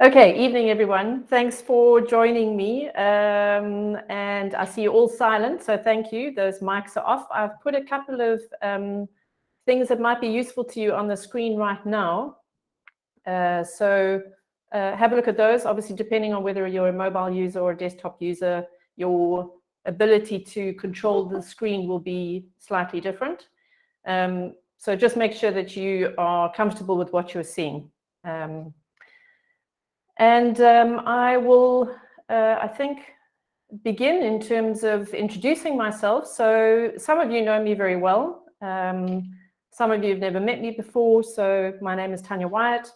Okay, evening everyone. Thanks for joining me. And I see you all silent, so thank you. Those mics are off. I've put a couple of things that might be useful to you on the screen right now. So have a look at those. Obviously, depending on whether you're a mobile user or a desktop user, your ability to control the screen will be slightly different. So just make sure that you are comfortable with what you're seeing. I will, I think, begin in terms of introducing myself. So some of you know me very well. Some of you have never met me before. So my name is Tanya Wyatt.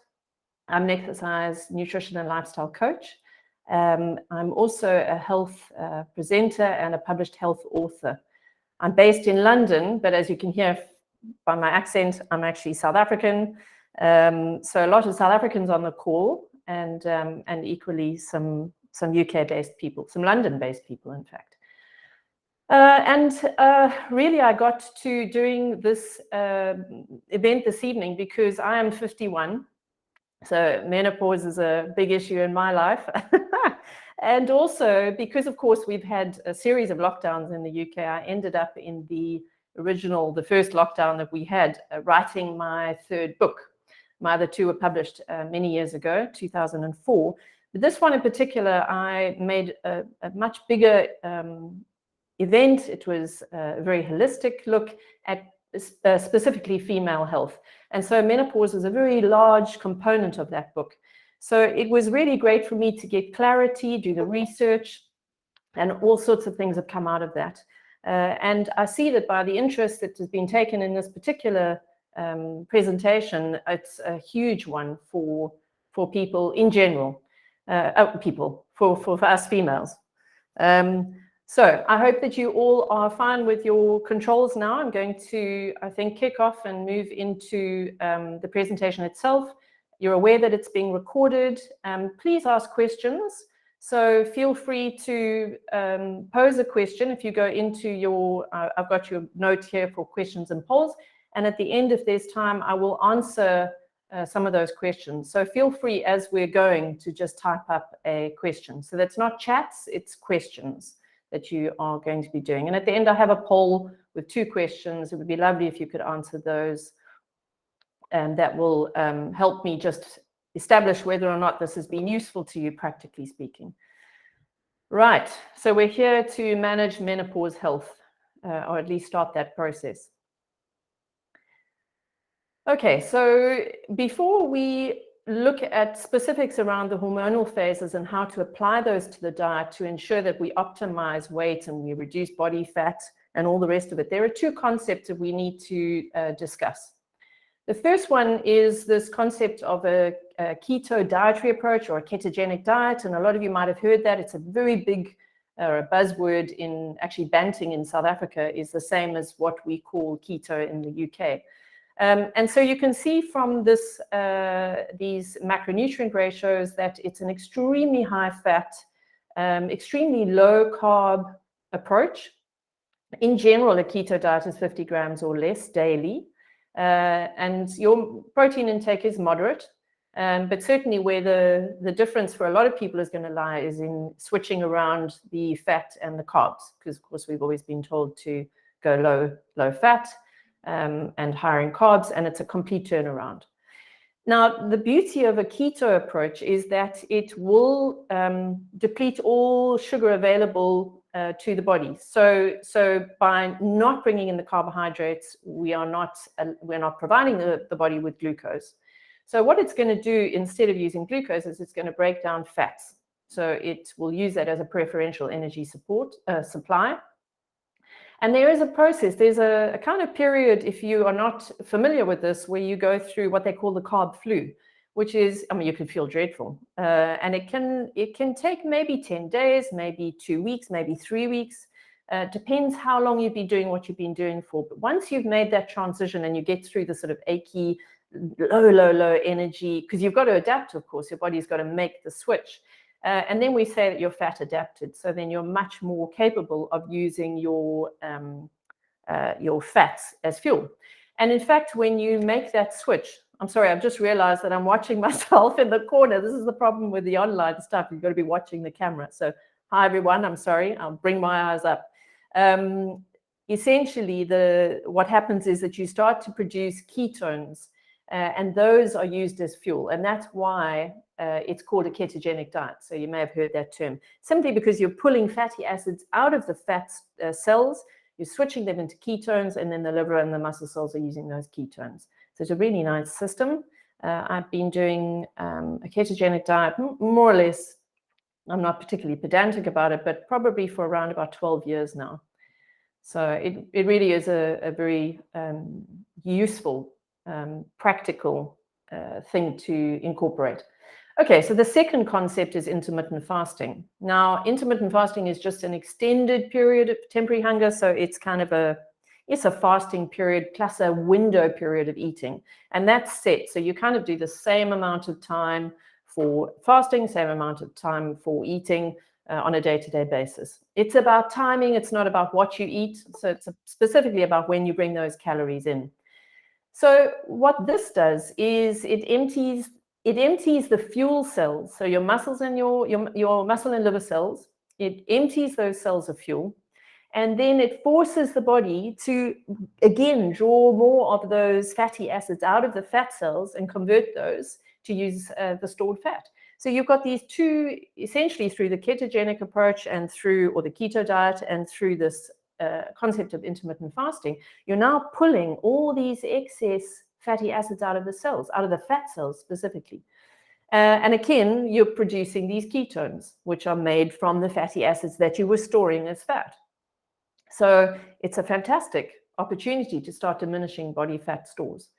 I'm an exercise, nutrition, and lifestyle coach. I'm also a health presenter and a published health author. I'm based in London, but as you can hear by my accent, I'm actually South African. So a lot of South Africans on the call, and equally some UK-based people, some London-based people, in fact. Really, I got to doing this event this evening because I am 51. So menopause is a big issue in my life. And also because, of course, we've had a series of lockdowns in the UK, I ended up in the first lockdown that we had, writing my third book. My other two were published many years ago, 2004. But this one in particular, I made a much bigger event. It was a very holistic look at specifically female health. And so menopause is a very large component of that book. So it was really great for me to get clarity, do the research, and all sorts of things have come out of that. And I see that by the interest that has been taken in this particular presentation, it's a huge one for people in general, for us females. So I hope that you all are fine with your controls now. I'm going to, I think, kick off and move into the presentation itself. You're aware that it's being recorded. Please ask questions. So feel free to pose a question if you go into your, I've got your note here for questions and polls. And at the end, if there's time, I will answer some of those questions. So feel free as we're going to just type up a question. So that's not chats, it's questions that you are going to be doing. And at the end, I have a poll with 2 questions. It would be lovely if you could answer those. And that will help me just establish whether or not this has been useful to you, practically speaking. Right, so we're here to manage menopause health, or at least start that process. Okay, so before we look at specifics around the hormonal phases and how to apply those to the diet to ensure that we optimize weight and we reduce body fat and all the rest of it, there are 2 concepts that we need to discuss. The first one is this concept of a keto dietary approach or a ketogenic diet, and a lot of you might have heard that. It's a very big buzzword in actually Banting in South Africa is the same as what we call keto in the UK. And so you can see from this, these macronutrient ratios that it's an extremely high fat, extremely low carb approach. In general, a keto diet is 50 grams or less daily. And your protein intake is moderate. But certainly where the difference for a lot of people is going to lie is in switching around the fat and the carbs, because of course we've always been told to go low fat and higher in carbs, and it's a complete turnaround. Now, the beauty of a keto approach is that it will deplete all sugar available to the body. So by not bringing in the carbohydrates, we're not providing the body with glucose. So what it's going to do instead of using glucose is it's going to break down fats. So it will use that as a preferential energy supply. And there is a process, there's a kind of period, if you are not familiar with this, where you go through what they call the carb flu, which is, I mean, you can feel dreadful. And it can take maybe 10 days, maybe 2 weeks, maybe 3 weeks. Depends how long you've been doing what you've been doing for. But once you've made that transition and you get through the sort of achy, low energy, because you've got to adapt, of course, your body's got to make the switch. And then we say that you're fat adapted. So then you're much more capable of using your fats as fuel. And in fact, when you make that switch, I'm sorry, I've just realized that I'm watching myself in the corner. This is the problem with the online stuff. You've got to be watching the camera. So hi, everyone. I'm sorry. I'll bring my eyes up. Essentially, what happens is that you start to produce ketones, and those are used as fuel. And that's why it's called a ketogenic diet. So you may have heard that term. Simply because you're pulling fatty acids out of the fat cells, you're switching them into ketones, and then the liver and the muscle cells are using those ketones. So it's a really nice system. I've been doing a ketogenic diet, more or less, I'm not particularly pedantic about it, but probably for around about 12 years now. So it really is a very useful, practical thing to incorporate. Okay, so the second concept is intermittent fasting. Now, intermittent fasting is just an extended period of temporary hunger, so it's kind of a fasting period plus a window period of eating, and that's set. So you kind of do the same amount of time for fasting, same amount of time for eating on a day-to-day basis. It's about timing, it's not about what you eat, so it's specifically about when you bring those calories in. So what this does is it empties the fuel cells, so your muscles and your muscle and liver cells. It empties those cells of fuel, and then it forces the body to, again, draw more of those fatty acids out of the fat cells and convert those to use the stored fat. So you've got these two, essentially through the ketogenic approach and or the keto diet and through this concept of intermittent fasting, you're now pulling all these excess fatty acids out of the cells, out of the fat cells specifically. And again, you're producing these ketones, which are made from the fatty acids that you were storing as fat. So it's a fantastic opportunity to start diminishing body fat stores.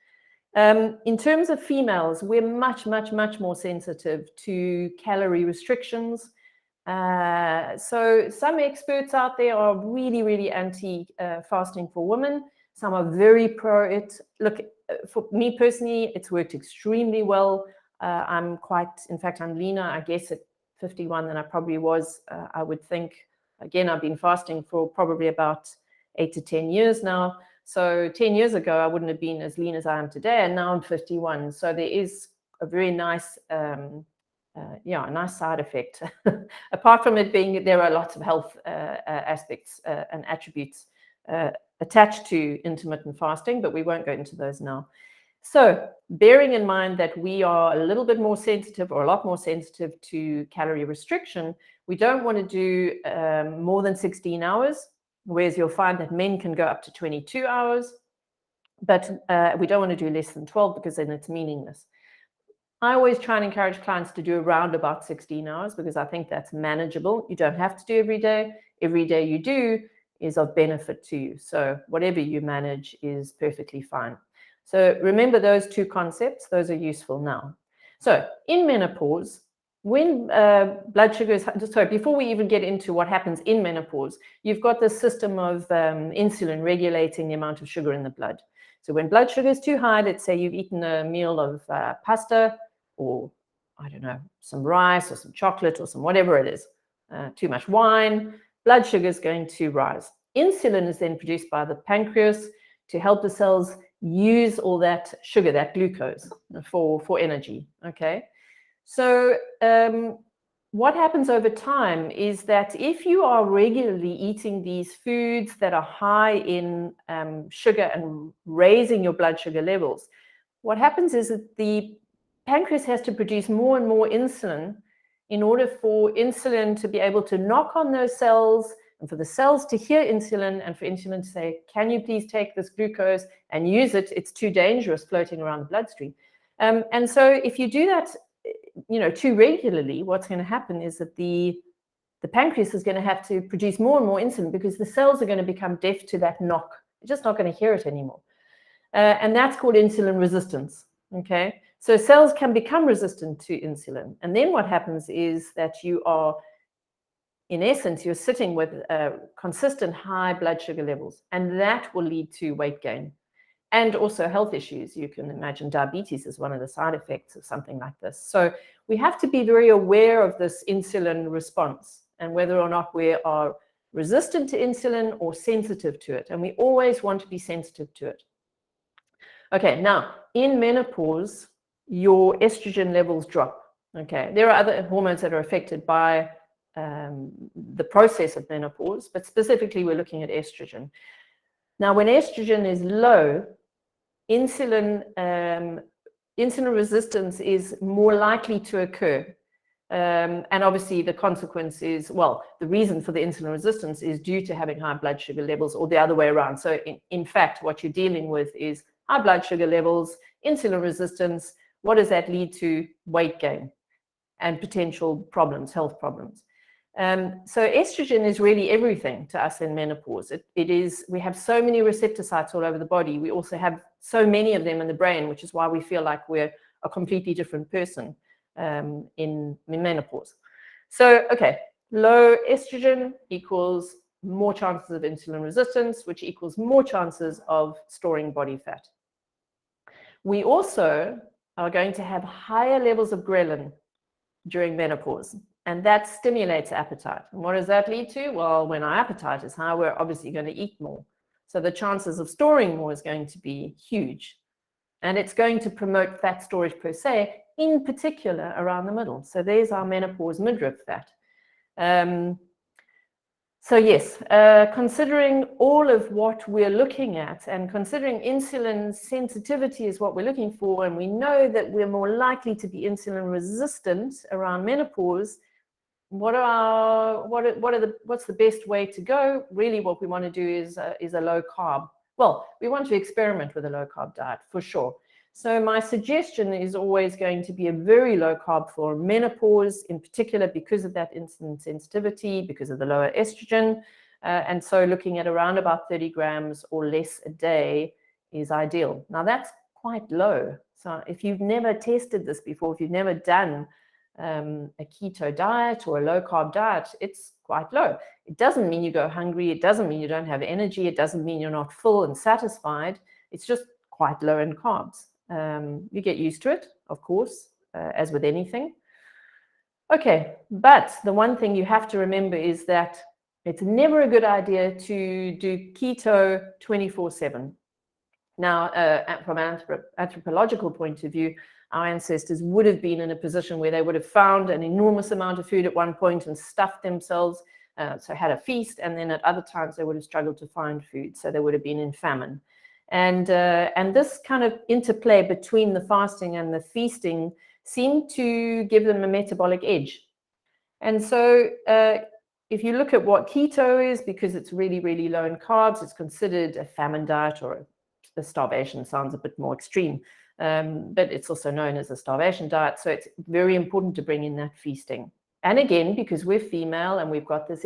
In terms of females, we're much, much, much more sensitive to calorie restrictions. So some experts out there are really, really anti-fasting for women. Some are very pro it. Look, for me personally, it's worked extremely well. I'm leaner, I guess, at 51 than I probably was, I would think. Again, I've been fasting for probably about 8 to 10 years now. So 10 years ago, I wouldn't have been as lean as I am today, and now I'm 51. So there is a very nice, a nice side effect. Apart from it being, there are lots of health aspects and attributes attached to intermittent fasting, but we won't go into those now. So bearing in mind that we are a little bit more sensitive, or a lot more sensitive to calorie restriction, we don't want to do more than 16 hours, whereas you'll find that men can go up to 22 hours, but we don't want to do less than 12 because then it's meaningless. I always try and encourage clients to do around about 16 hours because I think that's manageable. You don't have to do every day. Every day you do is of benefit to you. So whatever you manage is perfectly fine. So remember those two concepts. Those are useful now. So in menopause, when blood sugar is, sorry, before we even get into what happens in menopause, you've got this system of insulin regulating the amount of sugar in the blood. So when blood sugar is too high, let's say you've eaten a meal of pasta, or I don't know, some rice or some chocolate or some whatever it is, too much wine, blood sugar is going to rise. Insulin is then produced by the pancreas to help the cells use all that sugar, that glucose, for energy, okay? So what happens over time is that if you are regularly eating these foods that are high in sugar and raising your blood sugar levels, what happens is that the pancreas has to produce more and more insulin in order for insulin to be able to knock on those cells, and for the cells to hear insulin, and for insulin to say, can you please take this glucose and use it? It's too dangerous floating around the bloodstream. And so if you do that, too regularly, what's going to happen is that the pancreas is going to have to produce more and more insulin because the cells are going to become deaf to that knock. They're just not going to hear it anymore. And that's called insulin resistance, okay? So cells can become resistant to insulin. And then what happens is that you are, in essence, you're sitting with consistent high blood sugar levels, and that will lead to weight gain and also health issues. You can imagine diabetes is one of the side effects of something like this. So we have to be very aware of this insulin response and whether or not we are resistant to insulin or sensitive to it. And we always want to be sensitive to it. Okay, now in menopause, your estrogen levels drop. Okay, there are other hormones that are affected by the process of menopause, but specifically we're looking at estrogen. Now, when estrogen is low, insulin resistance is more likely to occur. And obviously the consequence is, well, the reason for the insulin resistance is due to having high blood sugar levels, or the other way around. So in fact, what you're dealing with is high blood sugar levels, insulin resistance. What does that lead to? Weight gain and potential problems, health problems. So estrogen is really everything to us in menopause. It is, we have so many receptor sites all over the body. We also have so many of them in the brain, which is why we feel like we're a completely different person in menopause. So, okay, low estrogen equals more chances of insulin resistance, which equals more chances of storing body fat. We also are going to have higher levels of ghrelin during menopause, and that stimulates appetite. And what does that lead to? Well, when our appetite is high, we're obviously going to eat more. So the chances of storing more is going to be huge. And it's going to promote fat storage per se, in particular around the middle. So there's our menopause midriff fat. So yes, considering all of what we're looking at, and considering insulin sensitivity is what we're looking for, and we know that we're more likely to be insulin resistant around menopause, what's the best way to go? Really, what we want to do is a low carb. Well, we want to experiment with a low carb diet for sure. So my suggestion is always going to be a very low carb for menopause, in particular because of that insulin sensitivity, because of the lower estrogen. And so looking at around about 30 grams or less a day is ideal. Now that's quite low. So if you've never tested this before, if you've never done a keto diet or a low carb diet, it's quite low. It doesn't mean you go hungry. It doesn't mean you don't have energy. It doesn't mean you're not full and satisfied. It's just quite low in carbs. You get used to it, of course, as with anything. Okay, but the one thing you have to remember is that it's never a good idea to do keto 24/7. Now, from an anthropological point of view, our ancestors would have been in a position where they would have found an enormous amount of food at one point and stuffed themselves, so had a feast, and then at other times they would have struggled to find food, so they would have been in famine. And this kind of interplay between the fasting and the feasting seemed to give them a metabolic edge. And so if you look at what keto is, because it's really, really low in carbs, it's considered a famine diet, or a starvation sounds a bit more extreme, but it's also known as a starvation diet. So it's very important to bring in that feasting. And again, because we're female and we've got this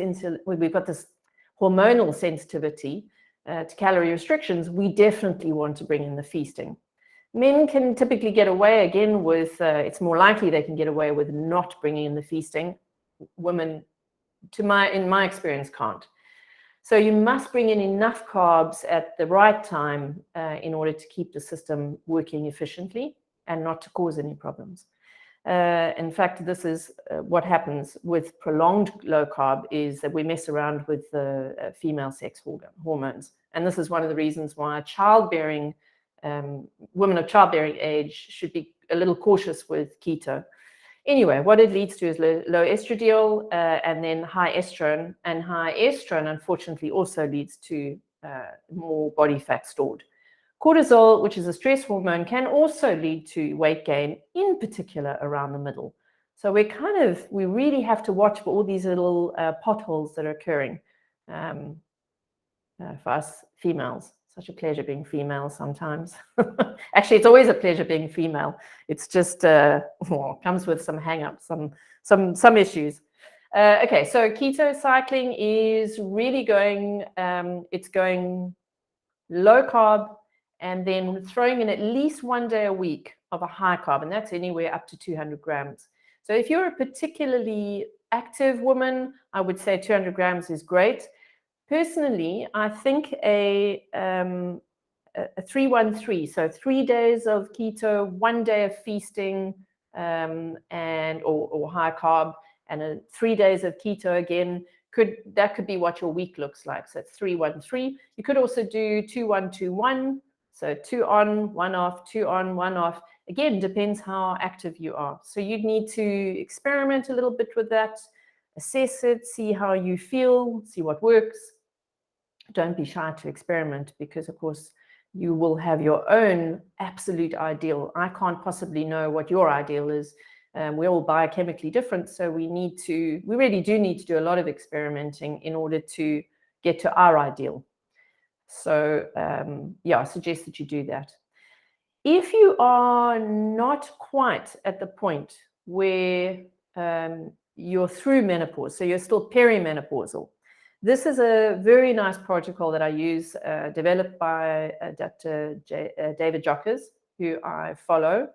hormonal sensitivity to calorie restrictions, we definitely want to bring in the feasting. Men can typically get away again with, it's more likely they can get away with not bringing in the feasting. Women, in my experience, can't. So you must bring in enough carbs at the right time in order to keep the system working efficiently and not to cause any problems. In fact, this is what happens with prolonged low carb, is that we mess around with the female sex hormones. And this is one of the reasons why women of childbearing age should be a little cautious with keto. Anyway, what it leads to is low estradiol and then high estrogen. And high estrogen, unfortunately, also leads to more body fat stored. Cortisol, which is a stress hormone, can also lead to weight gain, in particular around the middle. So we really have to watch for all these little potholes that are occurring for us females. Such a pleasure being female sometimes. Actually, it's always a pleasure being female. It's just comes with some hang-ups, some issues. Okay, so keto cycling is really going, it's going low carb, and then throwing in at least 1 day a week of a high carb, and that's anywhere up to 200 grams. So if you're a particularly active woman, I would say 200 grams is great. Personally, I think a 3-1-3, so 3 days of keto, 1 day of feasting, or high carb, and 3 days of keto again, that could be what your week looks like. So it's 3-1-3. You could also do 2-1-2-1. So 2 on, 1 off, 2 on, 1 off. Again, depends how active you are. So you'd need to experiment a little bit with that, assess it, see how you feel, see what works. Don't be shy to experiment because, of course, you will have your own absolute ideal. I can't possibly know what your ideal is. We're all biochemically different, so we really do need to do a lot of experimenting in order to get to our ideal. So I suggest that you do that. If you are not quite at the point where you're through menopause, so you're still perimenopausal, this is a very nice protocol that I use, developed by Dr. David Jockers, who I follow.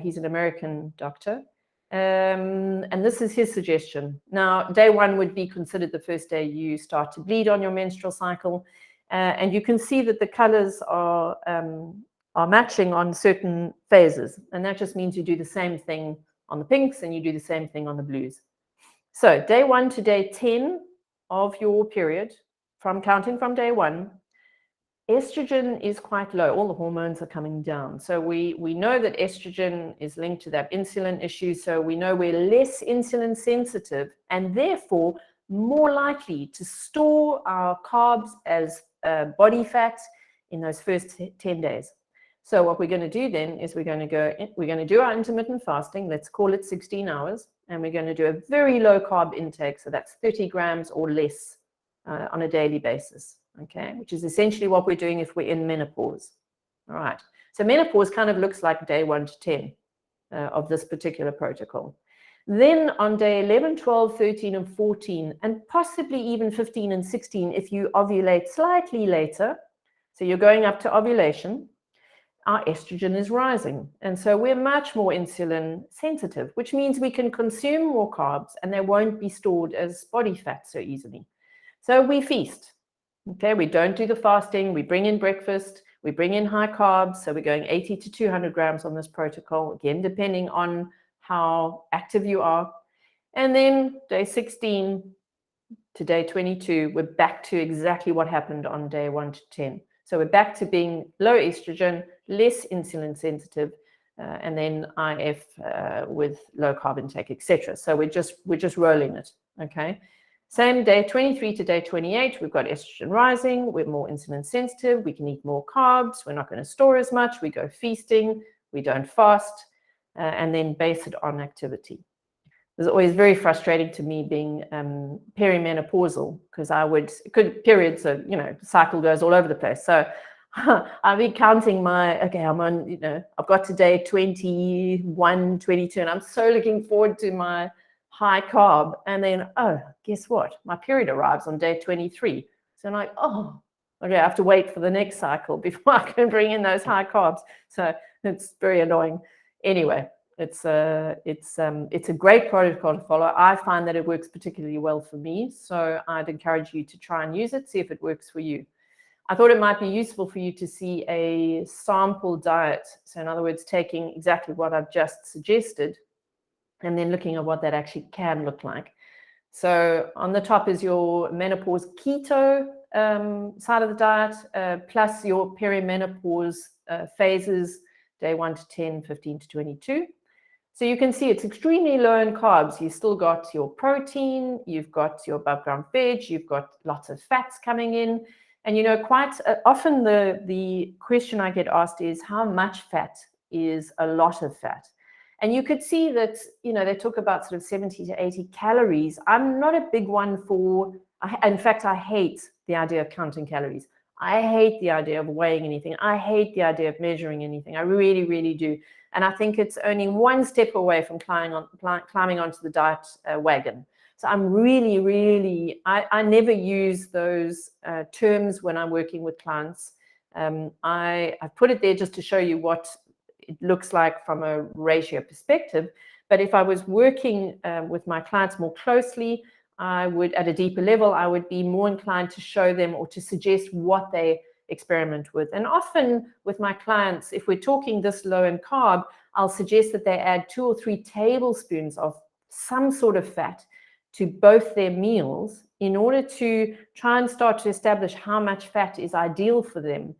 He's an American doctor. And this is his suggestion. Now, day 1 would be considered the first day you start to bleed on your menstrual cycle. And you can see that the colors are matching on certain phases. And that just means you do the same thing on the pinks and you do the same thing on the blues. So day 1 to day 10 of your period, counting from day 1, estrogen is quite low. All the hormones are coming down. So we know that estrogen is linked to that insulin issue. So we know we're less insulin sensitive and therefore more likely to store our carbs as body fat in those first 10 days. So what we're going to do then is we're going to do our intermittent fasting. Let's call it 16 hours. And we're going to do a very low carb intake. So that's 30 grams or less on a daily basis. Okay, which is essentially what we're doing if we're in menopause. All right. So menopause kind of looks like day 1 to 10 of this particular protocol. Then on day 11, 12, 13, and 14, and possibly even 15 and 16, if you ovulate slightly later, so you're going up to ovulation, our estrogen is rising. And so we're much more insulin sensitive, which means we can consume more carbs and they won't be stored as body fat so easily. So we feast. Okay, we don't do the fasting. We bring in breakfast. We bring in high carbs. So we're going 80 to 200 grams on this protocol, again, depending on how active you are. And then day 16 to day 22, we're back to exactly what happened on day 1 to 10. So we're back to being low estrogen, less insulin sensitive, and then IF with low carb intake, etc. So we're just rolling it. Okay. Same day 23 to day 28, we've got estrogen rising. We're more insulin sensitive. We can eat more carbs. We're not going to store as much. We go feasting. We don't fast, and then base it on activity. It was always very frustrating to me being perimenopausal because periods are, the cycle goes all over the place. So I'll be counting I'm on, I've got to day 21, 22, and I'm so looking forward to my high carb. And then, guess what? My period arrives on day 23. So I'm like, okay, I have to wait for the next cycle before I can bring in those high carbs. So it's very annoying. Anyway. It's a great protocol to follow. I find that it works particularly well for me. So I'd encourage you to try and use it, see if it works for you. I thought it might be useful for you to see a sample diet. So in other words, taking exactly what I've just suggested and then looking at what that actually can look like. So on the top is your menopause keto side of the diet, plus your perimenopause phases, day 1 to 10, 15 to 22. So you can see it's extremely low in carbs. You've still got your protein, you've got your above ground veg, you've got lots of fats coming in. And, quite often the question I get asked is how much fat is a lot of fat? And you could see that, they talk about sort of 70 to 80 calories. I'm not a big one in fact, I hate the idea of counting calories. I hate the idea of weighing anything. I hate the idea of measuring anything. I really, really do. And I think it's only one step away from climbing onto the diet wagon. So I'm really, really, I never use those terms when I'm working with clients. I put it there just to show you what it looks like from a ratio perspective. But if I was working with my clients more closely, I would, at a deeper level, I would be more inclined to show them or to suggest what they experiment with. And often with my clients, if we're talking this low in carb, I'll suggest that they add 2 or 3 tablespoons of some sort of fat to both their meals in order to try and start to establish how much fat is ideal for them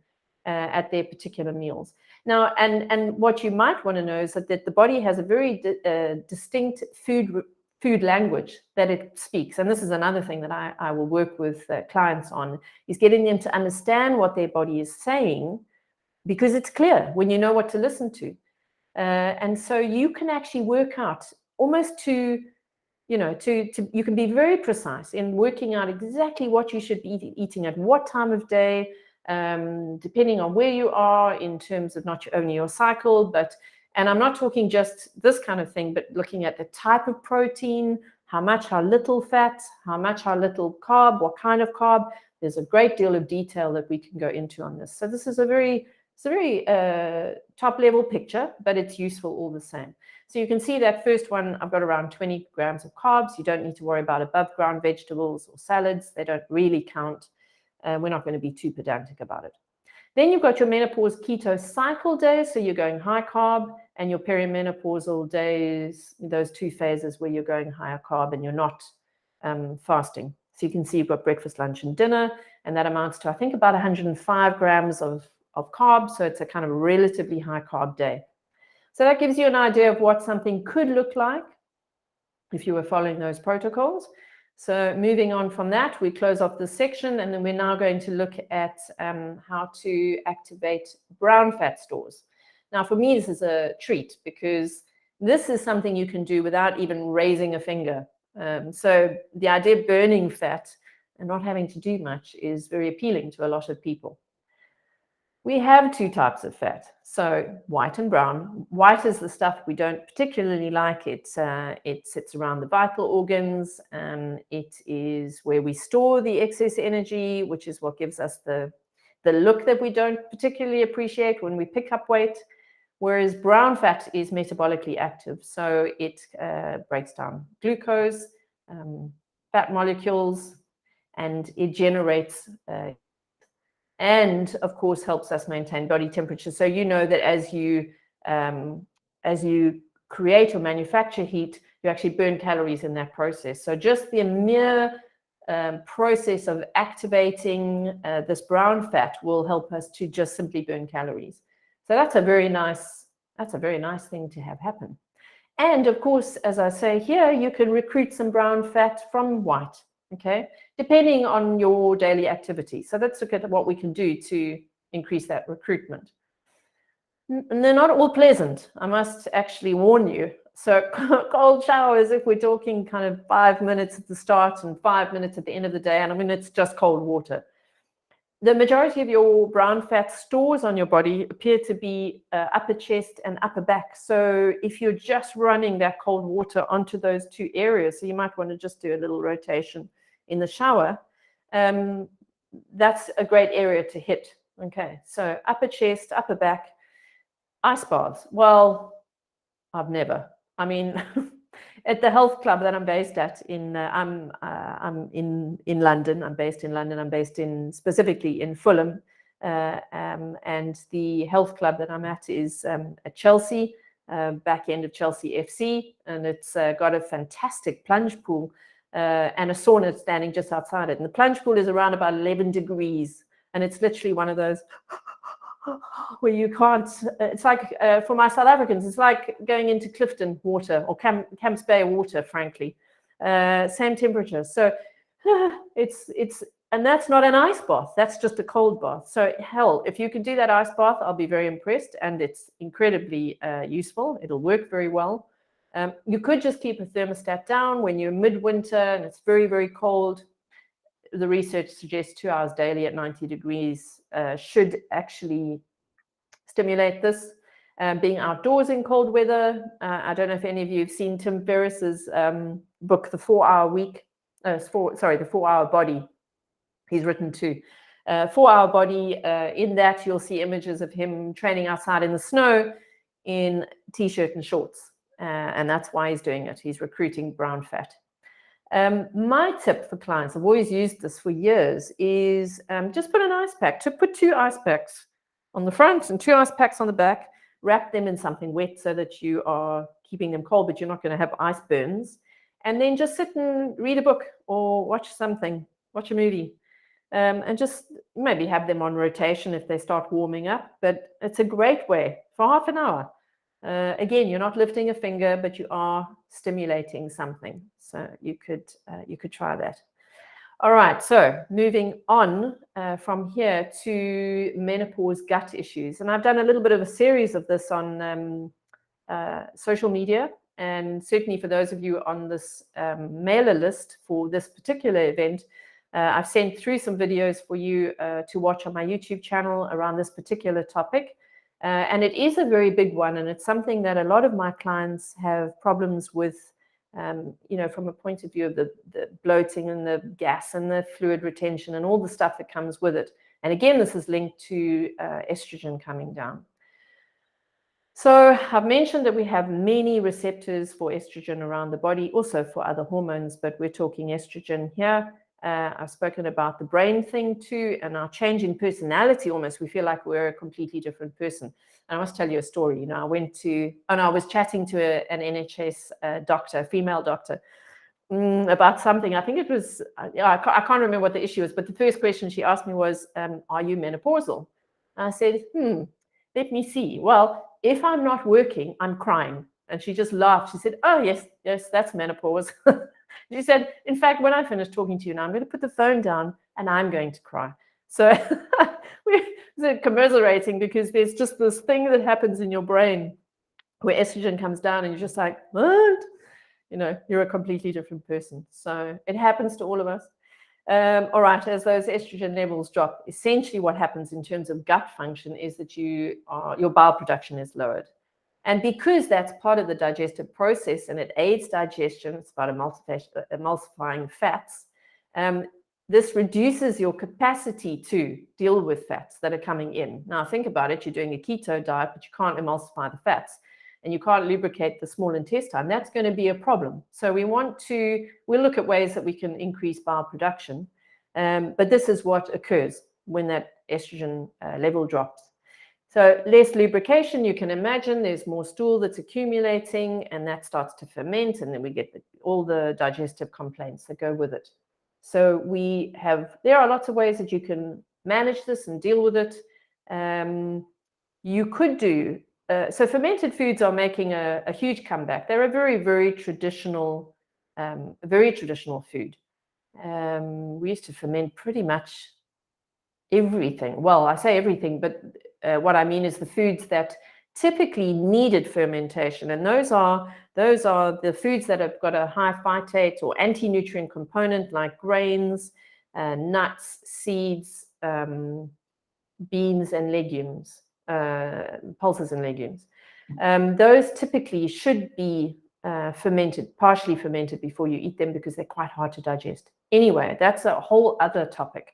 at their particular meals. Now, and what you might want to know is that the body has a very distinct food language that it speaks. And this is another thing that I will work with clients on, is getting them to understand what their body is saying, because it's clear when you know what to listen to. And so you can actually work out almost to you can be very precise in working out exactly what you should be eating at what time of day, depending on where you are in terms of not only your cycle, and I'm not talking just this kind of thing, but looking at the type of protein, how much, how little fat, how much, how little carb, what kind of carb. There's a great deal of detail that we can go into on this. So this is a very top level picture, but it's useful all the same. So you can see that first one, I've got around 20 grams of carbs. You don't need to worry about above ground vegetables or salads. They don't really count. We're not going to be too pedantic about it. Then you've got your menopause keto cycle days. So you're going high carb, and your perimenopausal days, those 2 phases where you're going higher carb and you're not fasting. So you can see you've got breakfast, lunch, and dinner, and that amounts to, I think, about 105 grams of carbs. So it's a kind of relatively high carb day. So that gives you an idea of what something could look like if you were following those protocols. So moving on from that, we close off this section, and then we're now going to look at how to activate brown fat stores. Now, for me, this is a treat, because this is something you can do without even raising a finger. So the idea of burning fat and not having to do much is very appealing to a lot of people. We have 2 types of fat, so white and brown. White is the stuff we don't particularly like. It sits around the vital organs. It is where we store the excess energy, which is what gives us the look that we don't particularly appreciate when we pick up weight. Whereas brown fat is metabolically active, so it breaks down glucose, fat molecules, and it generates and of course helps us maintain body temperature. So you know that as you create or manufacture heat, you actually burn calories in that process. So just the mere process of activating this brown fat will help us to just simply burn calories. So that's a very nice thing to have happen. And of course, as I say here, you can recruit some brown fat from white. Okay, depending on your daily activity. So let's look at what we can do to increase that recruitment. And they're not all pleasant, I must actually warn you. So cold showers, if we're talking kind of 5 minutes at the start and 5 minutes at the end of the day, and I mean, it's just cold water. The majority of your brown fat stores on your body appear to be upper chest and upper back. So if you're just running that cold water onto those 2 areas, so you might want to just do a little rotation in the shower, that's a great area to hit. Okay, so upper chest, upper back, ice baths. Well, I've never. I mean, at the health club that I'm based at I'm in London. I'm based in London. I'm based specifically in Fulham, and the health club that I'm at is at Chelsea, back end of Chelsea FC, and it's got a fantastic plunge pool. And a sauna standing just outside it. And the plunge pool is around about 11 degrees. And it's literally one of those where you can't, it's like, for my South Africans, it's like going into Clifton water or Camps Bay water, frankly. Same temperature. So and that's not an ice bath. That's just a cold bath. So hell, if you can do that ice bath, I'll be very impressed. And it's incredibly useful. It'll work very well. You could just keep a thermostat down when you're midwinter and it's very, very cold. The research suggests 2 hours daily at 90 degrees should actually stimulate this. Being outdoors in cold weather. I don't know if any of you have seen Tim Ferriss's book, The 4-Hour Week. The 4-Hour Body. He's written 2. 4-Hour Body. In that, you'll see images of him training outside in the snow in t-shirt and shorts. And that's why he's doing it. He's recruiting brown fat. My tip for clients, I've always used this for years, is just put an ice pack. Put 2 ice packs on the front and 2 ice packs on the back. Wrap them in something wet so that you are keeping them cold, but you're not going to have ice burns. And then just sit and read a book or watch something, watch a movie. and just maybe have them on rotation if they start warming up. But it's a great way for half an hour. Again, you're not lifting a finger, but you are stimulating something. So you could try that. All right, so moving on from here to menopause gut issues. And I've done a little bit of a series of this on social media. And certainly for those of you on this mailer list for this particular event, I've sent through some videos for you to watch on my YouTube channel around this particular topic. And it is a very big one, and it's something that a lot of my clients have problems with, from a point of view of the bloating and the gas and the fluid retention and all the stuff that comes with it. And again, this is linked to estrogen coming down. So I've mentioned that we have many receptors for estrogen around the body, also for other hormones, but we're talking estrogen here. I've spoken about the brain thing too, and our change in personality almost. We feel like we're a completely different person. And I must tell you a story. I was chatting to an NHS doctor, a female doctor, about something. I think it was, I can't remember what the issue was, but the first question she asked me was, are you menopausal? And I said, let me see. Well, if I'm not working, I'm crying. And she just laughed. She said, oh, yes, that's menopause. She said, in fact, when I finish talking to you now, I'm going to put the phone down and I'm going to cry. So we're commiserating because there's just this thing that happens in your brain where estrogen comes down and you're just like, what? You're a completely different person. So it happens to all of us. All right, as those estrogen levels drop, essentially what happens in terms of gut function is that your bile production is lowered. And because that's part of the digestive process and it aids digestion, it's about emulsifying fats, this reduces your capacity to deal with fats that are coming in. Now, think about it. You're doing a keto diet, but you can't emulsify the fats and you can't lubricate the small intestine. That's going to be a problem. So we'll look at ways that we can increase bile production. But this is what occurs when that estrogen level drops. So less lubrication, you can imagine there's more stool that's accumulating and that starts to ferment, and then we get all the digestive complaints that go with it. So there are lots of ways that you can manage this and deal with it. You could do, so fermented foods are making a huge comeback. They're a very, very traditional food. We used to ferment pretty much everything. Well, I say everything, but what I mean is the foods that typically needed fermentation. And those are the foods that have got a high phytate or anti-nutrient component, like grains, nuts, seeds, beans and legumes, pulses and legumes. Those typically should be partially fermented before you eat them because they're quite hard to digest. Anyway, that's a whole other topic.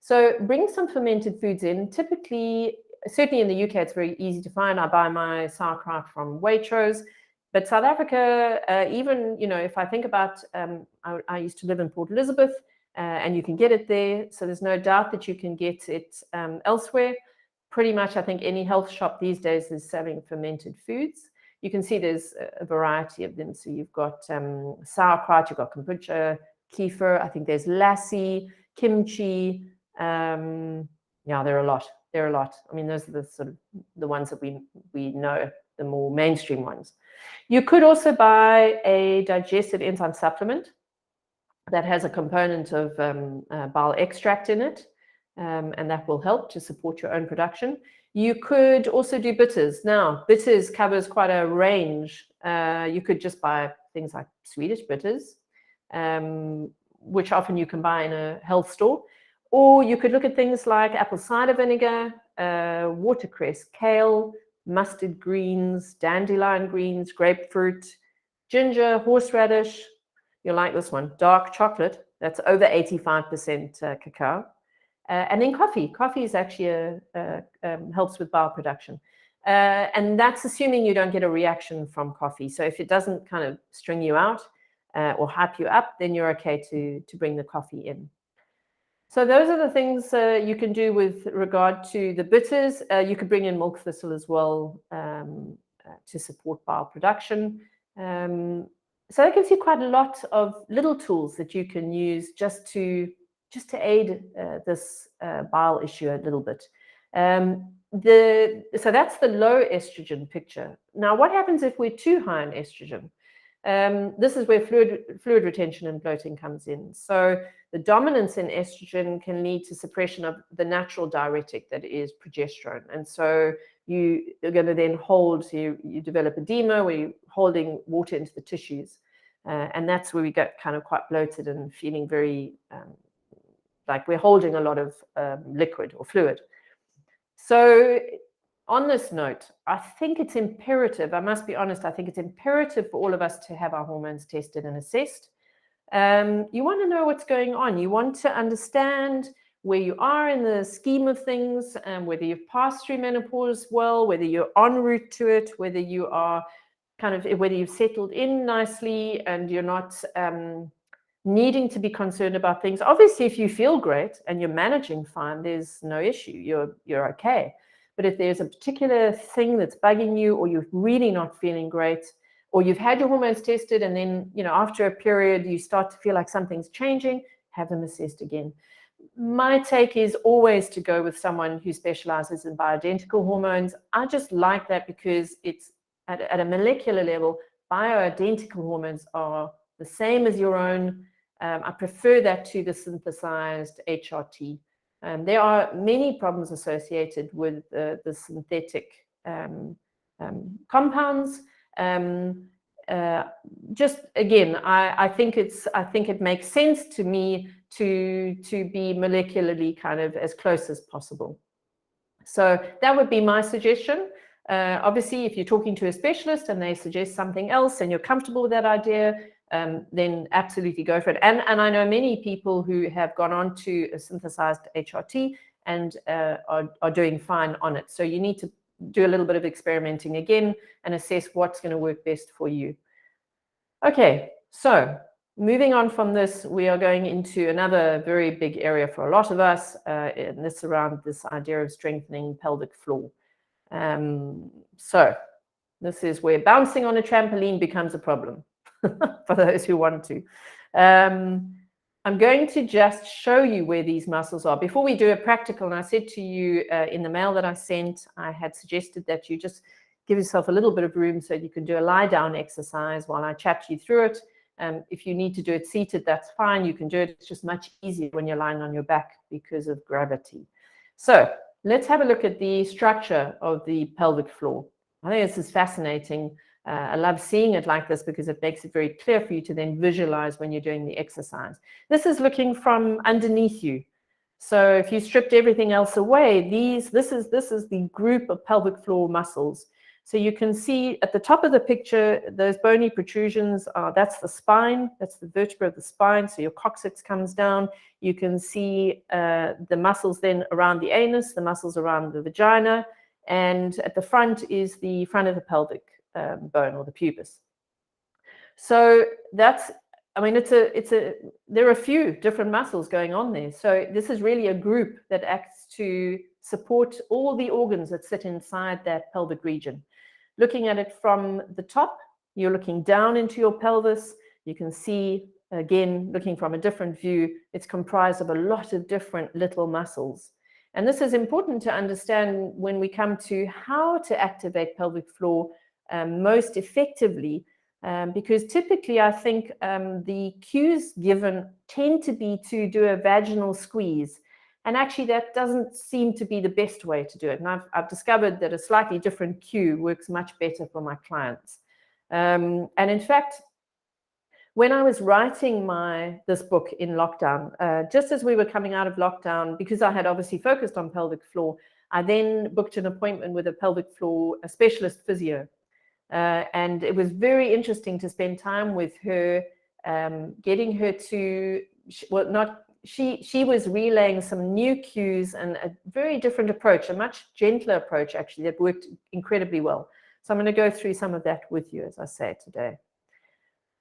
So bring some fermented foods in. Typically, certainly in the UK, it's very easy to find. I buy my sauerkraut from Waitrose. But South Africa, even, if I think about, I used to live in Port Elizabeth, and you can get it there. So there's no doubt that you can get it elsewhere. Pretty much, I think any health shop these days is selling fermented foods. You can see there's a variety of them. So you've got sauerkraut, you've got kombucha, kefir. I think there's lassi, kimchi. There are a lot. I mean, those are the sort of the ones that we know, the more mainstream ones. You could also buy a digestive enzyme supplement that has a component of bile extract in it, and that will help to support your own production. You could also do bitters. Now, bitters covers quite a range. You could just buy things like Swedish bitters, which often you can buy in a health store. Or you could look at things like apple cider vinegar, watercress, kale, mustard greens, dandelion greens, grapefruit, ginger, horseradish. You'll like this one, dark chocolate. That's over 85% cacao. And then coffee. Coffee is actually helps with bile production. And that's assuming you don't get a reaction from coffee. So if it doesn't kind of string you out or hype you up, then you're okay to bring the coffee in. So those are the things you can do with regard to the bitters. You could bring in milk thistle as well to support bile production. So that gives you quite a lot of little tools that you can use just to just to aid this bile issue a little bit. So that's the low estrogen picture. Now, what happens if we're too high in estrogen? This is where fluid retention and bloating comes in. So the dominance in estrogen can lead to suppression of the natural diuretic that is progesterone. And so you're going to then you develop edema where you're holding water into the tissues. And that's where we get kind of quite bloated and feeling very like we're holding a lot of liquid or fluid. So on this note, I think it's imperative, I must be honest, I think it's imperative for all of us to have our hormones tested and assessed. You want to know what's going on. You want to understand where you are in the scheme of things, whether you've passed through menopause well, whether you're en route to it, whether you are whether you've settled in nicely and you're not needing to be concerned about things. Obviously, if you feel great and you're managing fine, there's no issue. You're okay. But if there's a particular thing that's bugging you, or you're really not feeling great, or you've had your hormones tested and then, after a period, you start to feel like something's changing, have them assessed again. My take is always to go with someone who specializes in bioidentical hormones. I just like that because it's at a molecular level, bioidentical hormones are the same as your own. I prefer that to the synthesized HRT. There are many problems associated with the synthetic compounds. Just again, I think it makes sense to me to be molecularly kind of as close as possible. So that would be my suggestion. Obviously, if you're talking to a specialist and they suggest something else and you're comfortable with that idea, then absolutely go for it. And I know many people who have gone on to a synthesized HRT and are doing fine on it. So you need to do a little bit of experimenting again and assess what's going to work best for you. Okay, so moving on from this, we are going into another very big area for a lot of us, and this around this idea of strengthening pelvic floor. So this is where bouncing on a trampoline becomes a problem for those who want to. I'm going to just show you where these muscles are. Before we do a practical, and I said to you in the mail that I sent, I had suggested that you just give yourself a little bit of room so you can do a lie down exercise while I chat you through it. If you need to do it seated, that's fine. You can do it. It's just much easier when you're lying on your back because of gravity. So let's have a look at the structure of the pelvic floor. I think this is fascinating. I love seeing it like this because it makes it very clear for you to then visualize when you're doing the exercise. This is looking from underneath you. So if you stripped everything else away, this is the group of pelvic floor muscles. So you can see at the top of the picture, those bony protrusions, that's the spine, that's the vertebra of the spine. So your coccyx comes down. You can see the muscles then around the anus, the muscles around the vagina, and at the front is the front of the pelvic bone or the pubis. So that's, I mean, there are a few different muscles going on there. So this is really a group that acts to support all the organs that sit inside that pelvic region. Looking at it from the top, you're looking down into your pelvis. You can see, again, looking from a different view, it's comprised of a lot of different little muscles. And this is important to understand when we come to how to activate pelvic floor most effectively, because typically I think the cues given tend to be to do a vaginal squeeze. And actually that doesn't seem to be the best way to do it. And I've discovered that a slightly different cue works much better for my clients. And in fact, when I was writing this book in lockdown, just as we were coming out of lockdown, because I had obviously focused on pelvic floor, I then booked an appointment with a specialist physio. And it was very interesting to spend time with her, getting her to, she was relaying some new cues and a very different approach, a much gentler approach actually that worked incredibly well. So I'm going to go through some of that with you, as I say today.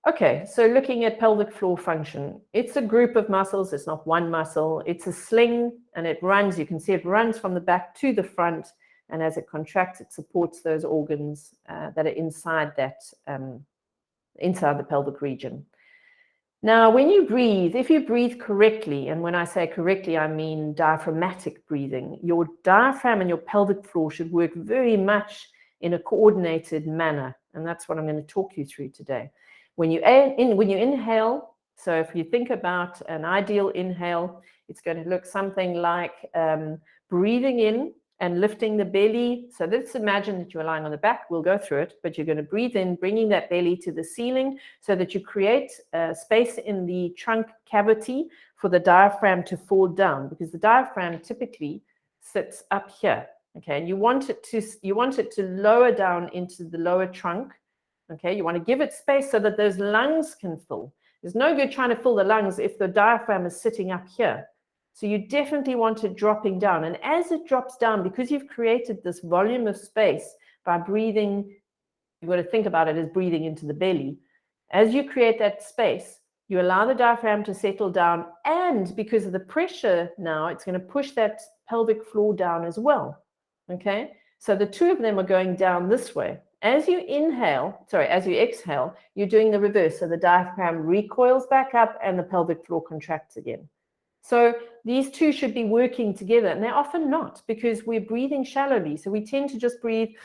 Okay, so looking at pelvic floor function, it's a group of muscles. It's not one muscle. It's a sling and it runs. You can see it runs from the back to the front. And as it contracts, it supports those organs that are inside that, inside the pelvic region. Now, when you breathe, if you breathe correctly, and when I say correctly, I mean diaphragmatic breathing, your diaphragm and your pelvic floor should work very much in a coordinated manner. And that's what I'm going to talk you through today. When you inhale, so if you think about an ideal inhale, it's going to look something like breathing in and lifting the belly. So let's imagine that you're lying on the back. We'll go through it, but you're going to breathe in, bringing that belly to the ceiling so that you create space in the trunk cavity for the diaphragm to fall down, because the diaphragm typically sits up here. Okay, and you want it to lower down into the lower trunk. Okay, you want to give it space so that those lungs can fill. There's no good trying to fill the lungs if the diaphragm is sitting up here. So you definitely want it dropping down. And as it drops down, because you've created this volume of space by breathing, you've got to think about it as breathing into the belly. As you create that space, you allow the diaphragm to settle down. And because of the pressure now, it's going to push that pelvic floor down as well. Okay? So the two of them are going down this way. As you exhale, you're doing the reverse. So the diaphragm recoils back up and the pelvic floor contracts again. So these two should be working together, and they're often not, because we're breathing shallowly. So we tend to just breathe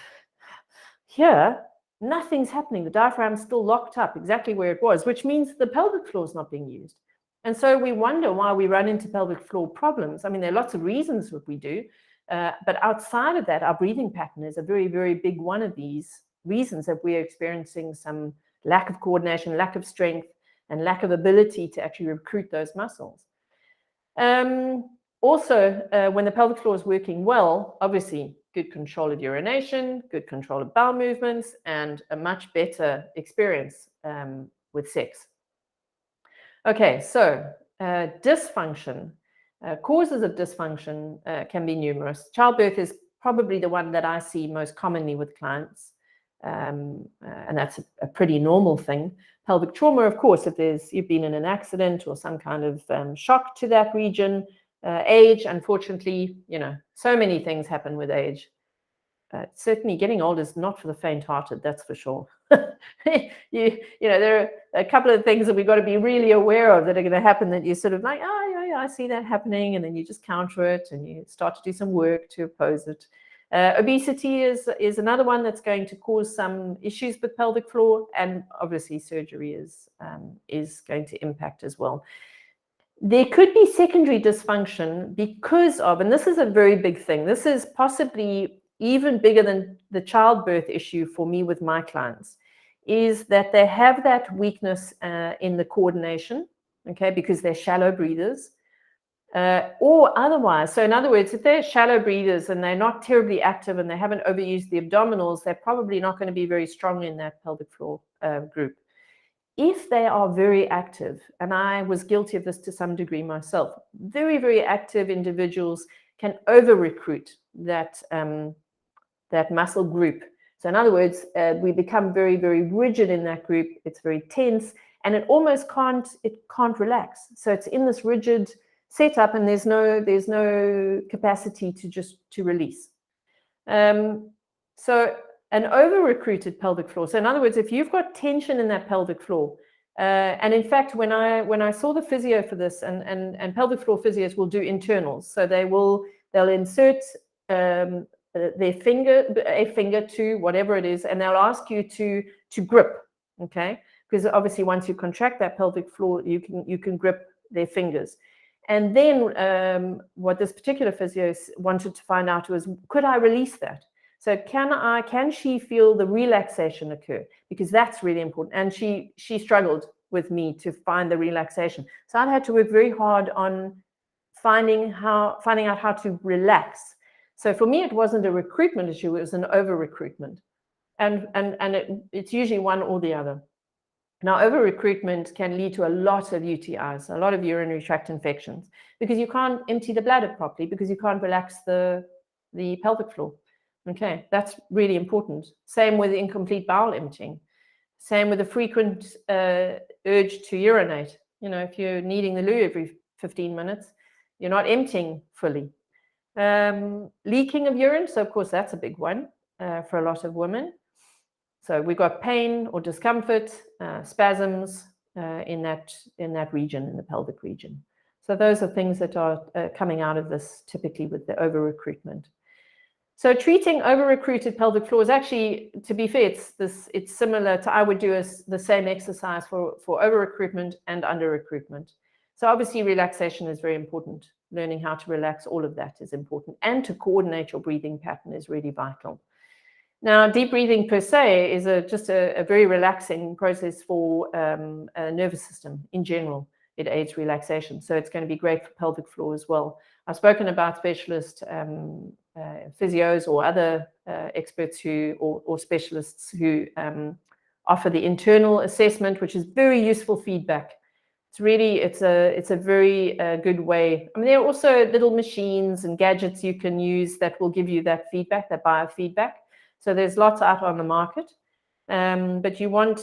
here. Nothing's happening. The diaphragm's still locked up exactly where it was, which means the pelvic floor is not being used. And so we wonder why we run into pelvic floor problems. I mean, there are lots of reasons what we do, but outside of that, our breathing pattern is a very, very big one of these reasons that we're experiencing some lack of coordination, lack of strength, and lack of ability to actually recruit those muscles. Also, when the pelvic floor is working well, obviously good control of urination, good control of bowel movements, and a much better experience with sex. Okay, so dysfunction. Causes of dysfunction can be numerous. Childbirth is probably the one that I see most commonly with clients, and that's a pretty normal thing. Pelvic trauma, of course, if you've been in an accident or some kind of shock to that region. Age, unfortunately, so many things happen with age. Certainly getting old is not for the faint-hearted, that's for sure. There are a couple of things that we've got to be really aware of that are going to happen that you're sort of like, oh, yeah, I see that happening, and then you just counter it and you start to do some work to oppose it. Obesity is another one that's going to cause some issues with pelvic floor, and obviously surgery is going to impact as well. There could be secondary dysfunction because of, and this is a very big thing, this is possibly even bigger than the childbirth issue for me with my clients, is that they have that weakness in the coordination, okay, because they're shallow breathers. Or otherwise, so in other words, if they're shallow breathers and they're not terribly active and they haven't overused the abdominals, they're probably not going to be very strong in that pelvic floor group. If they are very active, and I was guilty of this to some degree myself, very, very active individuals can over-recruit that muscle group. So in other words, we become very, very rigid in that group. It's very tense, and it almost can't relax. So it's in this rigid setup, and there's no capacity to release. So an over-recruited pelvic floor. So in other words, if you've got tension in that pelvic floor, and in fact, when I saw the physio for this, and pelvic floor physios will do internals, so they'll insert a finger to whatever it is, and they'll ask you to grip, okay? Because obviously, once you contract that pelvic floor, you can grip their fingers. And then what this particular physio wanted to find out was, could I release that? So can she feel the relaxation occur? Because that's really important. And she struggled with me to find the relaxation. So I had to work very hard on finding out how to relax. So for me, it wasn't a recruitment issue, it was an over-recruitment. And it's usually one or the other. Now, over-recruitment can lead to a lot of UTIs, a lot of urinary tract infections, because you can't empty the bladder properly, because you can't relax the pelvic floor. Okay, that's really important. Same with incomplete bowel emptying. Same with the frequent urge to urinate. If you're needing the loo every 15 minutes, you're not emptying fully. Leaking of urine, so of course that's a big one for a lot of women. So we've got pain or discomfort, spasms, in that region, in the pelvic region. So those are things that are coming out of this typically with the over-recruitment. So treating over-recruited pelvic floor is actually, to be fair, it's similar to, I would do the same exercise for over-recruitment and under-recruitment. So obviously relaxation is very important. Learning how to relax, all of that is important. And to coordinate your breathing pattern is really vital. Now, deep breathing per se is just a very relaxing process for a nervous system in general. It aids relaxation. So it's going to be great for pelvic floor as well. I've spoken about specialist physios or other experts or specialists who offer the internal assessment, which is very useful feedback. It's a very good way. I mean, there are also little machines and gadgets you can use that will give you that feedback, that biofeedback. So there's lots out on the market, but you want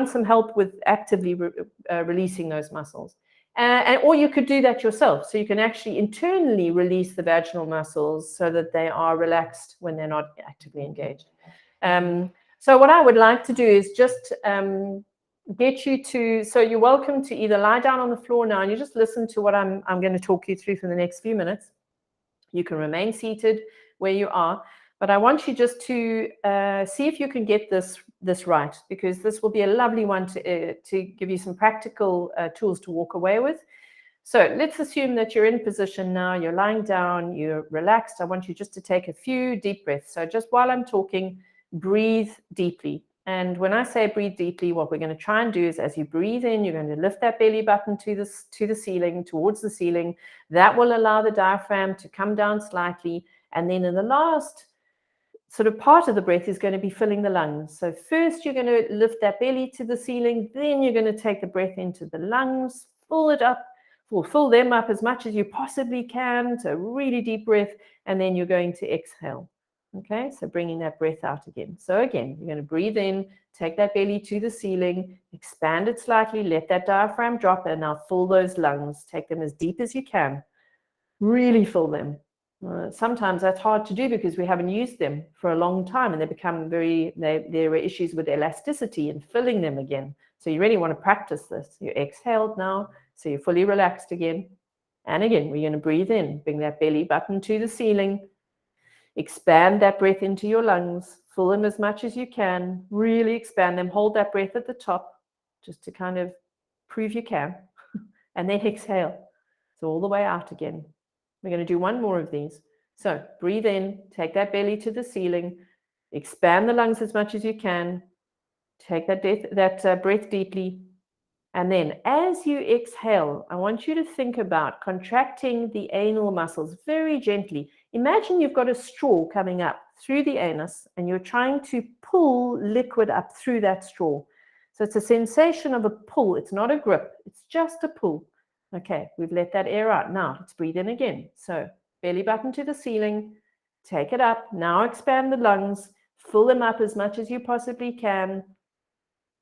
some help with actively releasing those muscles. Or you could do that yourself. So you can actually internally release the vaginal muscles so that they are relaxed when they're not actively engaged. So what I would like to do is just get you to, so you're welcome to either lie down on the floor now and you just listen to what I'm going to talk you through for the next few minutes. You can remain seated where you are, but I want you just to see if you can get this right, because this will be a lovely one to give you some practical tools to walk away with. So let's assume that you're in position now, you're lying down, you're relaxed. I want you just to take a few deep breaths. So just while I'm talking, breathe deeply. And when I say breathe deeply, what we're going to try and do is as you breathe in, you're going to lift that belly button to the ceiling, towards the ceiling. That will allow the diaphragm to come down slightly. And then in the last sort of part of the breath is going to be filling the lungs. So first you're going to lift that belly to the ceiling, then you're going to take the breath into the lungs, fill them up as much as you possibly can. So really deep breath, and then you're going to exhale. Okay, so bringing that breath out again. So again, you're going to breathe in, take that belly to the ceiling, expand it slightly, let that diaphragm drop, and now fill those lungs. Take them as deep as you can. Really fill them. Sometimes that's hard to do because we haven't used them for a long time, and there are issues with elasticity and filling them again. So you really want to practice this. You're exhaled now, so you're fully relaxed again. And again, we're going to breathe in, bring that belly button to the ceiling, expand that breath into your lungs, fill them as much as you can, really expand them, hold that breath at the top, just to kind of prove you can, and then exhale. So all the way out again. We're going to do one more of these. So breathe in, take that belly to the ceiling, expand the lungs as much as you can, take that breath deeply, and then as you exhale, I want you to think about contracting the anal muscles very gently. Imagine you've got a straw coming up through the anus and you're trying to pull liquid up through that straw. So it's a sensation of a pull. It's not a grip. It's just a pull. Okay, we've let that air out. Now let's breathe in again. So belly button to the ceiling, take it up. Now expand the lungs, fill them up as much as you possibly can.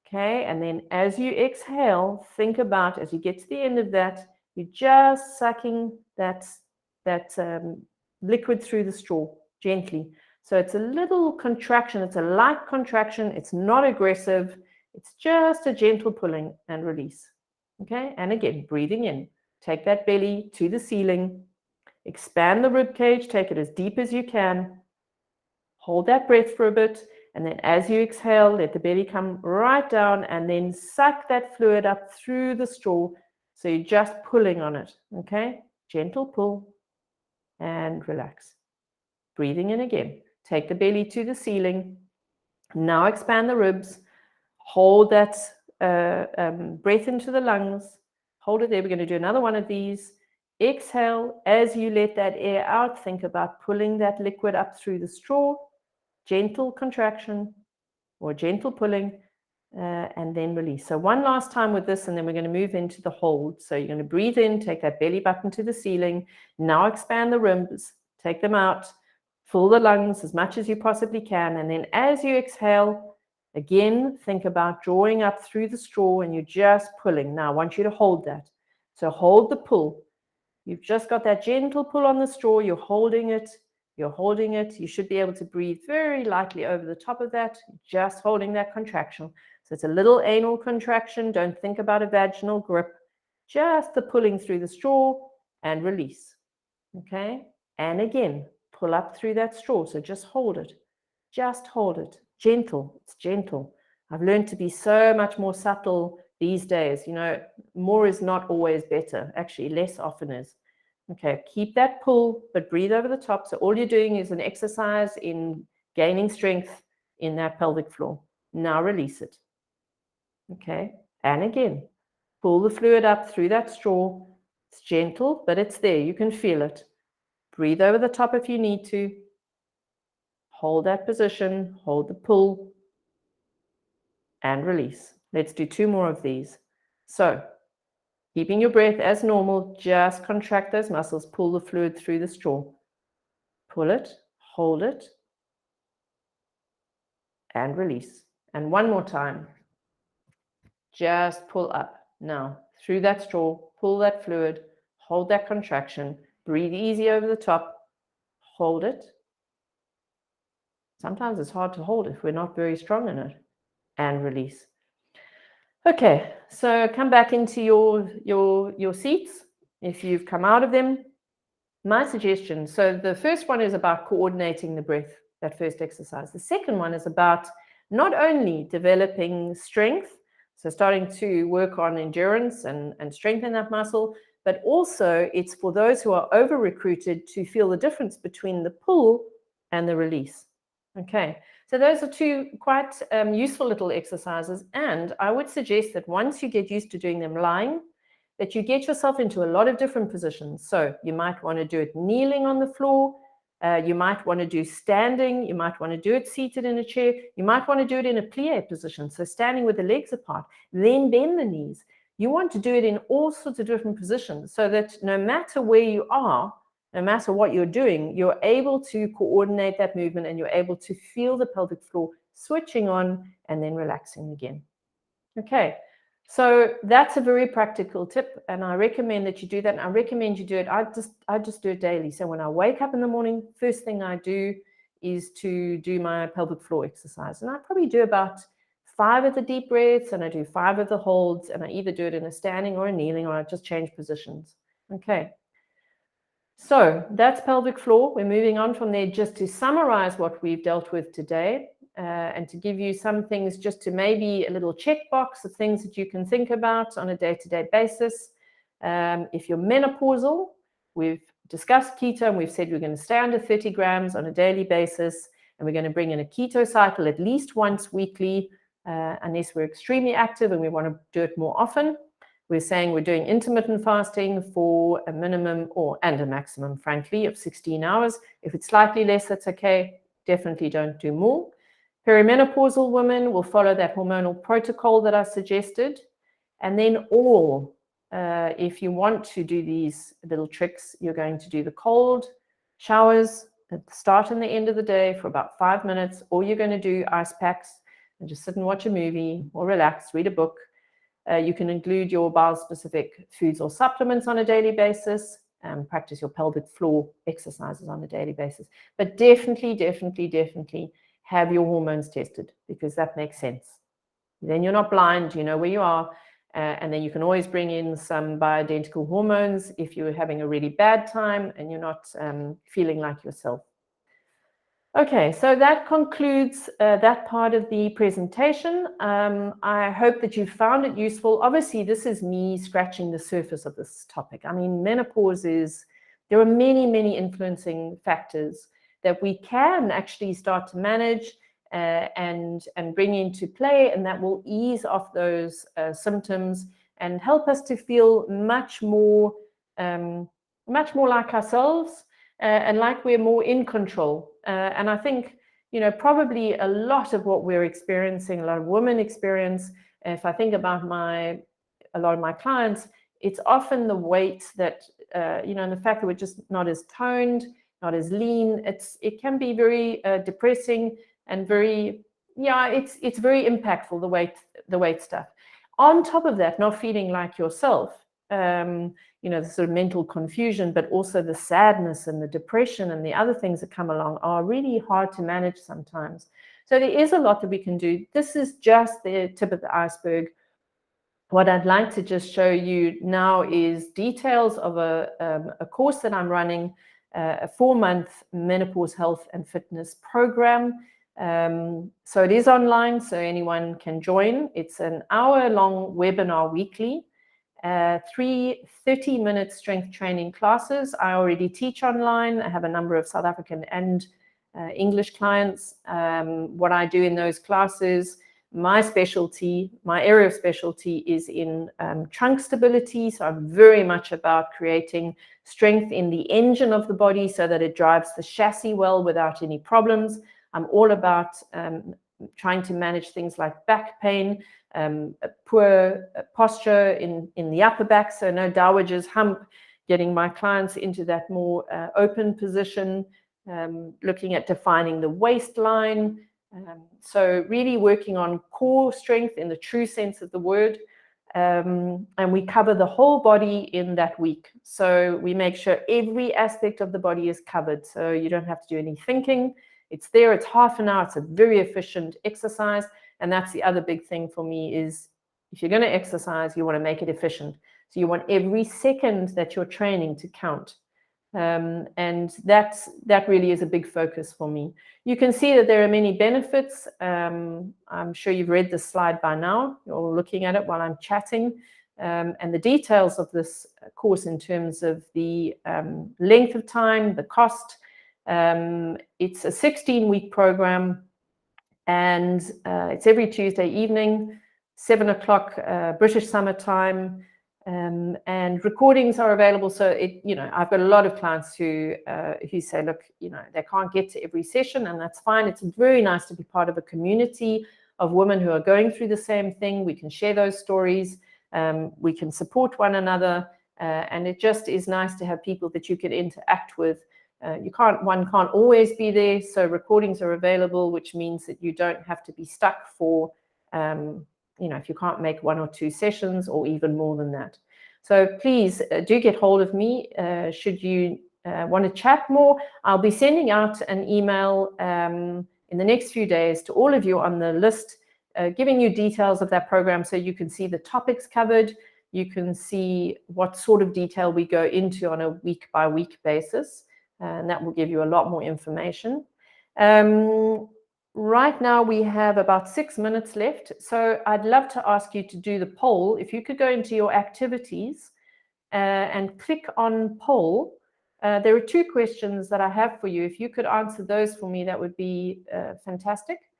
Okay, and then as you exhale, think about, as you get to the end of that, you're just sucking that liquid through the straw gently. So it's a little contraction. It's a light contraction. It's not aggressive. It's just a gentle pulling and release. Okay, and again, breathing in. Take that belly to the ceiling. Expand the rib cage. Take it as deep as you can. Hold that breath for a bit. And then as you exhale, let the belly come right down and then suck that fluid up through the straw. So you're just pulling on it. Okay, gentle pull and relax. Breathing in again. Take the belly to the ceiling. Now expand the ribs. Hold that breath into the lungs. Hold it there. We're going to do another one of these. Exhale. As you let that air out, think about pulling that liquid up through the straw. Gentle contraction or gentle pulling, and then release. So one last time with this, and then we're going to move into the hold. So you're going to breathe in, take that belly button to the ceiling. Now expand the ribs, take them out, fill the lungs as much as you possibly can. And then as you exhale, again, think about drawing up through the straw and you're just pulling. Now I want you to hold that. So hold the pull. You've just got that gentle pull on the straw. You're holding it. You're holding it. You should be able to breathe very lightly over the top of that, just holding that contraction. So it's a little anal contraction. Don't think about a vaginal grip, just the pulling through the straw and release. Okay? And again, pull up through that straw. So just hold it. Just hold it. Gentle. It's gentle. I've learned to be so much more subtle these days. You know, more is not always better. Actually, less often is. Okay, keep that pull, but breathe over the top. So all you're doing is an exercise in gaining strength in that pelvic floor. Now release it. Okay, and again, pull the fluid up through that straw. It's gentle, but it's there. You can feel it. Breathe over the top if you need to. Hold that position, hold the pull, and release. Let's do 2 more of these. So, keeping your breath as normal, just contract those muscles, pull the fluid through the straw. Pull it, hold it, and release. And 1 more time. Just pull up. Now, through that straw, pull that fluid, hold that contraction, breathe easy over the top, hold it. Sometimes it's hard to hold if we're not very strong in it, and release. Okay, so come back into your seats if you've come out of them. My suggestion, so the first one is about coordinating the breath, that first exercise. The second one is about not only developing strength, so starting to work on endurance and strengthen that muscle, but also it's for those who are over-recruited to feel the difference between the pull and the release. Okay, so those are 2 quite useful little exercises, and I would suggest that once you get used to doing them lying, that you get yourself into a lot of different positions. So you might want to do it kneeling on the floor, you might want to do standing, you might want to do it seated in a chair, you might want to do it in a plie position, so standing with the legs apart, then bend the knees. You want to do it in all sorts of different positions so that no matter where you are, no matter what you're doing, you're able to coordinate that movement and you're able to feel the pelvic floor switching on and then relaxing again. Okay, so that's a very practical tip, and I recommend that you do that. And I recommend you do it. I just do it daily. So when I wake up in the morning, first thing I do is to do my pelvic floor exercise. And I probably do about 5 of the deep breaths, and I do 5 of the holds, and I either do it in a standing or a kneeling, or I just change positions. Okay. So that's pelvic floor. We're moving on from there just to summarize what we've dealt with today and to give you some things just to maybe a little checkbox of things that you can think about on a day-to-day basis. If you're menopausal, we've discussed keto and we've said we're going to stay under 30 grams on a daily basis and we're going to bring in a keto cycle at least once weekly unless we're extremely active and we want to do it more often. We're saying we're doing intermittent fasting for a minimum and a maximum, frankly, of 16 hours. If it's slightly less, that's okay. Definitely don't do more. Perimenopausal women will follow that hormonal protocol that I suggested. And then if you want to do these little tricks, you're going to do the cold showers at the start and the end of the day for about 5 minutes, or you're going to do ice packs and just sit and watch a movie or relax, read a book. You can include your bowel-specific foods or supplements on a daily basis and practice your pelvic floor exercises on a daily basis. But definitely, definitely, definitely have your hormones tested because that makes sense. Then you're not blind, you know where you are, and then you can always bring in some bioidentical hormones if you're having a really bad time and you're not feeling like yourself. Okay, so that concludes that part of the presentation. I hope that you found it useful. Obviously, this is me scratching the surface of this topic. I mean, menopause there are many, many influencing factors that we can actually start to manage and bring into play, and that will ease off those symptoms and help us to feel much more like ourselves. And like we're more in control. And I think, probably a lot of what we're experiencing, a lot of women experience, if I think about a lot of my clients, it's often the weight that, and the fact that we're just not as toned, not as lean. It can be very depressing and it's very impactful, the weight stuff. On top of that, not feeling like yourself, the sort of mental confusion, but also the sadness and the depression and the other things that come along are really hard to manage sometimes. So there is a lot that we can do. This is just the tip of the iceberg. What I'd like to just show you now is details of a course that I'm running, a 4-month menopause health and fitness program. So it is online, so anyone can join. It's an hour-long webinar weekly, 3 30-minute strength training classes. I already teach online. I have a number of South African and English clients. What I do in those classes, my area of specialty is in trunk stability. So I'm very much about creating strength in the engine of the body so that it drives the chassis well without any problems. I'm all about trying to manage things like back pain, poor posture in the upper back, so no dowager's hump, getting my clients into that more open position, looking at defining the waistline. So really working on core strength in the true sense of the word. And we cover the whole body in that week. So we make sure every aspect of the body is covered. So you don't have to do any thinking. It's there, it's half an hour, it's a very efficient exercise. And that's the other big thing for me is if you're going to exercise, you want to make it efficient. So you want every second that you're training to count. And that really is a big focus for me. You can see that there are many benefits. I'm sure you've read this slide by now. You're looking at it while I'm chatting. And the details of this course in terms of the length of time, the cost. It's a 16-week program, and it's every Tuesday evening, 7 o'clock British Summer Time. And recordings are available. So I've got a lot of clients who say, look, they can't get to every session, and that's fine. It's very nice to be part of a community of women who are going through the same thing. We can share those stories. We can support one another. And it just is nice to have people that you can interact with. One can't always be there. So recordings are available, which means that you don't have to be stuck for, if you can't make 1 or 2 sessions or even more than that. So please do get hold of me. Should you want to chat more, I'll be sending out an email in the next few days to all of you on the list, giving you details of that program so you can see the topics covered. You can see what sort of detail we go into on a week-by-week basis, and that will give you a lot more information. Right now, we have about 6 minutes left. So I'd love to ask you to do the poll. If you could go into your activities and click on poll. There are 2 questions that I have for you. If you could answer those for me, that would be fantastic.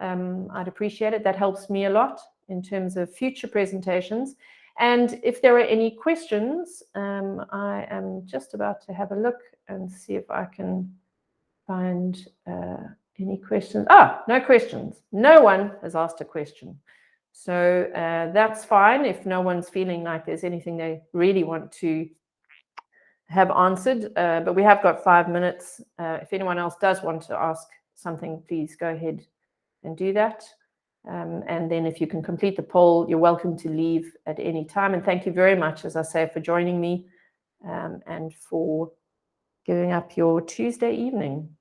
I'd appreciate it. That helps me a lot in terms of future presentations. And if there are any questions, I am just about to have a look and see if I can find any questions. No questions. No one has asked a question. So that's fine if no one's feeling like there's anything they really want to have answered. But we have got 5 minutes. If anyone else does want to ask something, please go ahead and do that. And then if you can complete the poll, you're welcome to leave at any time. And thank you very much, as I say, for joining me and for giving up your Tuesday evening.